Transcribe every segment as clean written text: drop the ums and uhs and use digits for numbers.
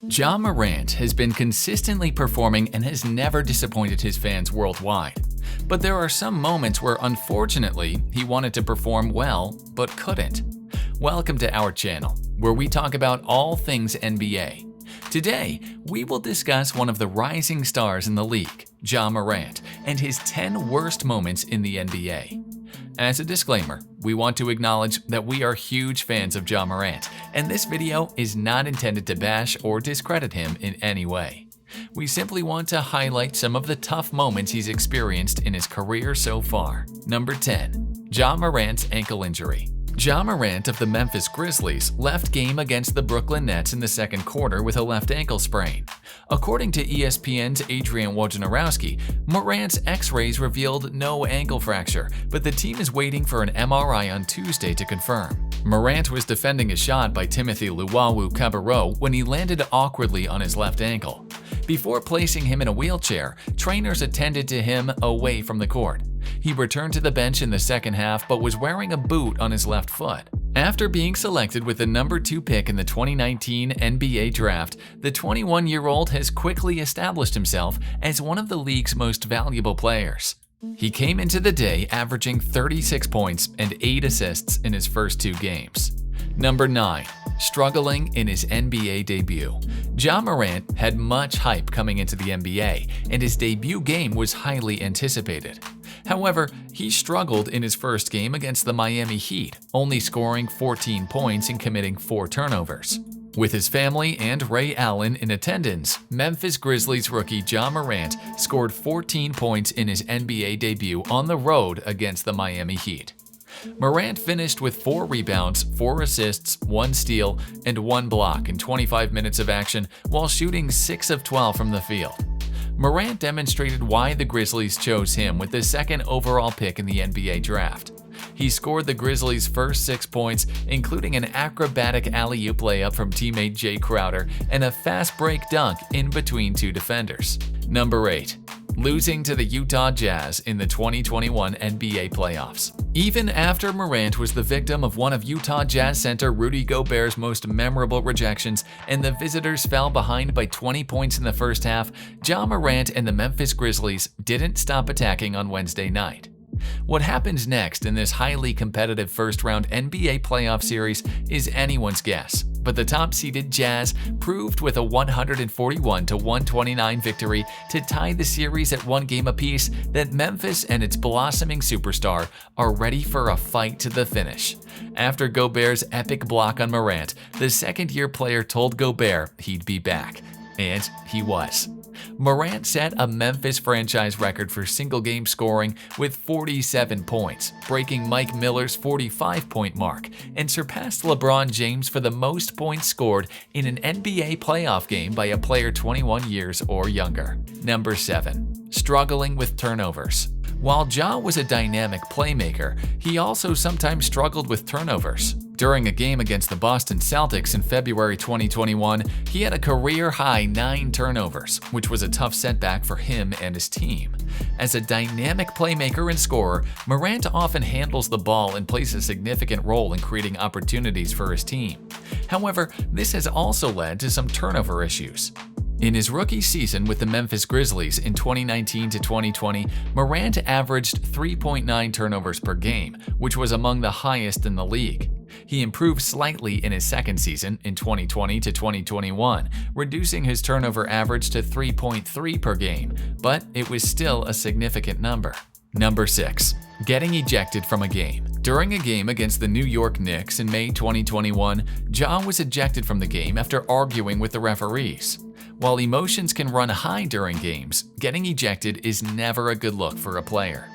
Ja Morant has been consistently performing and has never disappointed his fans worldwide. But there are some moments where unfortunately he wanted to perform well but couldn't. Welcome to our channel, where we talk about all things NBA. Today, we will discuss one of the rising stars in the league, Ja Morant, and his 10 worst moments in the NBA. As a disclaimer, we want to acknowledge that we are huge fans of Ja Morant, and this video is not intended to bash or discredit him in any way. We simply want to highlight some of the tough moments he's experienced in his career so far. Number 10. Ja Morant's ankle injury. Ja Morant of the Memphis Grizzlies left game against the Brooklyn Nets in the second quarter with a left ankle sprain. According to ESPN's Adrian Wojnarowski, Morant's X-rays revealed no ankle fracture, but the team is waiting for an MRI on Tuesday to confirm. Morant was defending a shot by Timothy Luwawu-Cabarrot when he landed awkwardly on his left ankle. Before placing him in a wheelchair, trainers attended to him away from the court. He returned to the bench in the second half but was wearing a boot on his left foot. After being selected with the number 2 pick in the 2019 NBA draft, the 21-year-old has quickly established himself as one of the league's most valuable players. He came into the day averaging 36 points and 8 assists in his first 2 games. Number 9. Struggling in his NBA debut. Ja Morant had much hype coming into the NBA, and his debut game was highly anticipated. However, he struggled in his first game against the Miami Heat, only scoring 14 points and committing 4 turnovers. With his family and Ray Allen in attendance, Memphis Grizzlies rookie Ja Morant scored 14 points in his NBA debut on the road against the Miami Heat. Morant finished with 4 rebounds, 4 assists, 1 steal, and 1 block in 25 minutes of action while shooting 6 of 12 from the field. Morant demonstrated why the Grizzlies chose him with the second overall pick in the NBA draft. He scored the Grizzlies' first 6 points, including an acrobatic alley-oop layup from teammate Jay Crowder and a fast break dunk in between 2 defenders. Number 8. Losing to the Utah Jazz in the 2021 NBA playoffs. Even after Morant was the victim of one of Utah Jazz center Rudy Gobert's most memorable rejections and the visitors fell behind by 20 points in the first half, Ja Morant and the Memphis Grizzlies didn't stop attacking on Wednesday night. What happens next in this highly competitive first-round NBA playoff series is anyone's guess, but the top-seeded Jazz proved with a 141-129 victory to tie the series at 1 game apiece that Memphis and its blossoming superstar are ready for a fight to the finish. After Gobert's epic block on Morant, the second-year player told Gobert he'd be back, and he was. Morant set a Memphis franchise record for single-game scoring with 47 points, breaking Mike Miller's 45-point mark, and surpassed LeBron James for the most points scored in an NBA playoff game by a player 21 years or younger. Number 7. Struggling with turnovers. While Ja was a dynamic playmaker, he also sometimes struggled with turnovers. During a game against the Boston Celtics in February 2021, he had a career-high 9 turnovers, which was a tough setback for him and his team. As a dynamic playmaker and scorer, Morant often handles the ball and plays a significant role in creating opportunities for his team. However, this has also led to some turnover issues. In his rookie season with the Memphis Grizzlies in 2019 to 2020, Morant averaged 3.9 turnovers per game, which was among the highest in the league. He improved slightly in his second season in 2020 to 2021, reducing his turnover average to 3.3 per game, but it was still a significant number. Number 6. Getting ejected from a game. During a game against the New York Knicks in May 2021, Ja was ejected from the game after arguing with the referees. While emotions can run high during games, getting ejected is never a good look for a player.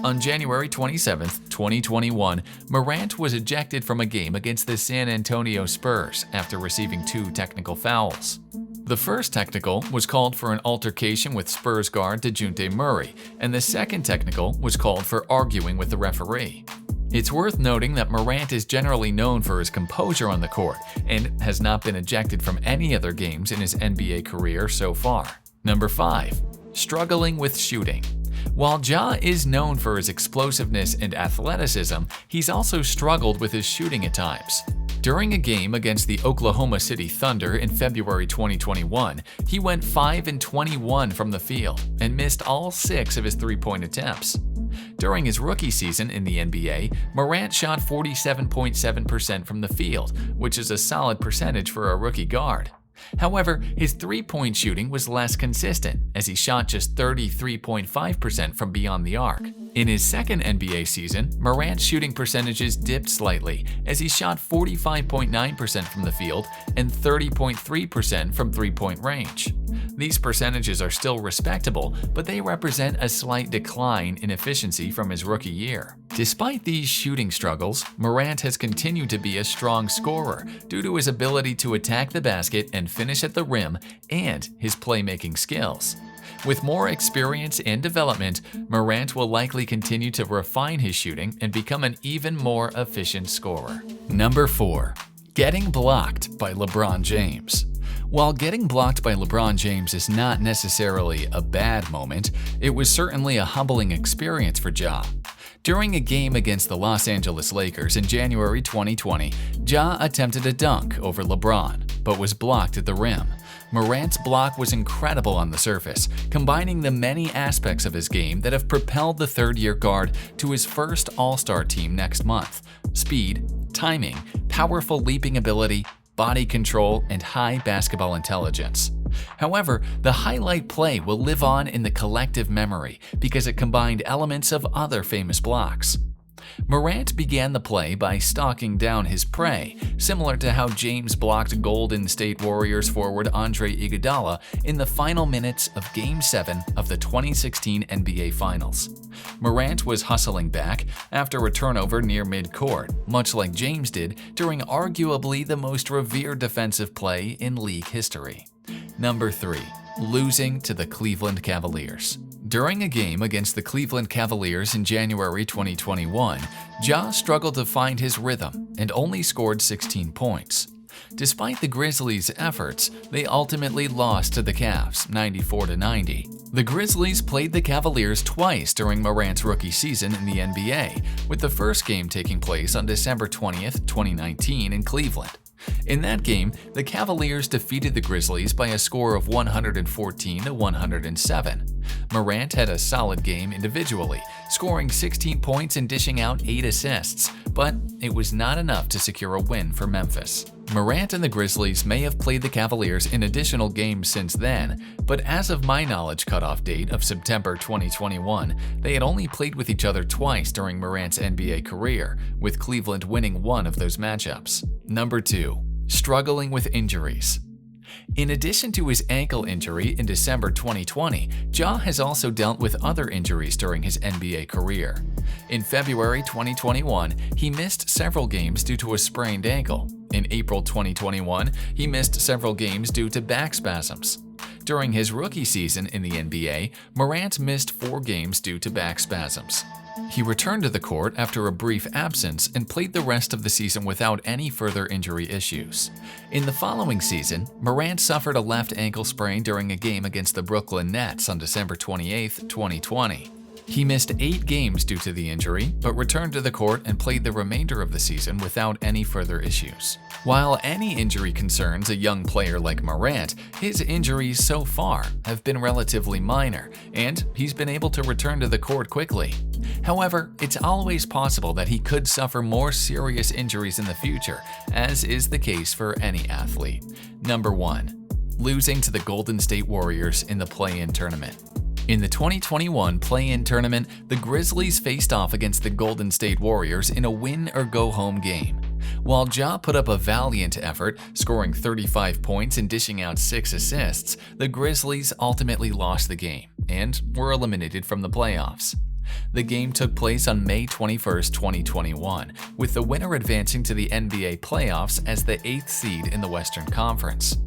On January 27, 2021, Morant was ejected from a game against the San Antonio Spurs after receiving 2 technical fouls. The first technical was called for an altercation with Spurs guard DeJounte Murray, and the second technical was called for arguing with the referee. It's worth noting that Morant is generally known for his composure on the court and has not been ejected from any other games in his NBA career so far. Number 5. Struggling with shooting. While Ja is known for his explosiveness and athleticism, he's also struggled with his shooting at times. During a game against the Oklahoma City Thunder in February 2021, he went 5-21 from the field and missed all 6 of his three-point attempts. During his rookie season in the NBA, Morant shot 47.7% from the field, which is a solid percentage for a rookie guard. However, his three-point shooting was less consistent, as he shot just 33.5% from beyond the arc. In his second NBA season, Morant's shooting percentages dipped slightly, as he shot 45.9% from the field and 30.3% from three-point range. These percentages are still respectable, but they represent a slight decline in efficiency from his rookie year. Despite these shooting struggles, Morant has continued to be a strong scorer due to his ability to attack the basket and finish at the rim and his playmaking skills. With more experience and development, Morant will likely continue to refine his shooting and become an even more efficient scorer. Number 4. Getting blocked by LeBron James. While getting blocked by LeBron James is not necessarily a bad moment, it was certainly a humbling experience for Ja. During a game against the Los Angeles Lakers in January 2020, Ja attempted a dunk over LeBron, but was blocked at the rim. Morant's block was incredible on the surface, combining the many aspects of his game that have propelled the third-year guard to his first All-Star team next month: speed, timing, powerful leaping ability, body control, and high basketball intelligence. However, the highlight play will live on in the collective memory because it combined elements of other famous blocks. Morant began the play by stalking down his prey, similar to how James blocked Golden State Warriors forward Andre Iguodala in the final minutes of Game 7 of the 2016 NBA Finals. Morant was hustling back after a turnover near midcourt, much like James did during arguably the most revered defensive play in league history. Number 3. Losing to the Cleveland Cavaliers. During a game against the Cleveland Cavaliers in January 2021, Ja struggled to find his rhythm and only scored 16 points. Despite the Grizzlies' efforts, they ultimately lost to the Cavs 94-90. The Grizzlies played the Cavaliers twice during Morant's rookie season in the NBA, with the first game taking place on December 20, 2019 in Cleveland. In that game, the Cavaliers defeated the Grizzlies by a score of 114-107. Morant had a solid game individually, scoring 16 points and dishing out 8 assists, but it was not enough to secure a win for Memphis. Morant and the Grizzlies may have played the Cavaliers in additional games since then, but as of my knowledge cutoff date of September 2021, they had only played with each other twice during Morant's NBA career, with Cleveland winning one of those matchups. Number 2. Struggling with injuries. In addition to his ankle injury in December 2020, Ja has also dealt with other injuries during his NBA career. In February 2021, he missed several games due to a sprained ankle. In April 2021, he missed several games due to back spasms. During his rookie season in the NBA, Morant missed 4 games due to back spasms. He returned to the court after a brief absence and played the rest of the season without any further injury issues. In the following season, Morant suffered a left ankle sprain during a game against the Brooklyn Nets on December 28, 2020. He missed 8 games due to the injury, but returned to the court and played the remainder of the season without any further issues. While any injury concerns a young player like Morant, his injuries so far have been relatively minor, and he's been able to return to the court quickly. However, it's always possible that he could suffer more serious injuries in the future, as is the case for any athlete. Number 1. Losing to the Golden State Warriors in the play-in tournament. In the 2021 play-in tournament, the Grizzlies faced off against the Golden State Warriors in a win-or-go-home game. While Ja put up a valiant effort, scoring 35 points and dishing out 6 assists, the Grizzlies ultimately lost the game and were eliminated from the playoffs. The game took place on May 21, 2021, with the winner advancing to the NBA playoffs as the 8th seed in the Western Conference.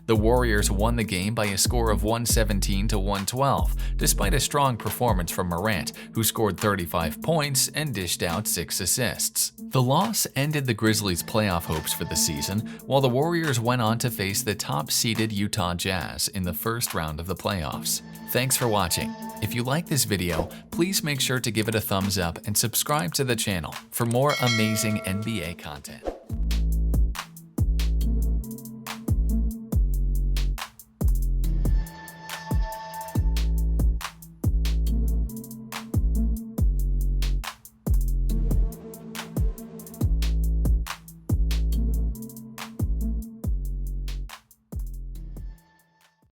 The Warriors won the game by a score of 117-112, despite a strong performance from Morant, who scored 35 points and dished out 6 assists. The loss ended the Grizzlies' playoff hopes for the season, while the Warriors went on to face the top-seeded Utah Jazz in the first round of the playoffs. Thanks for watching. If you like this video, please make sure to give it a thumbs up and subscribe to the channel for more amazing NBA content.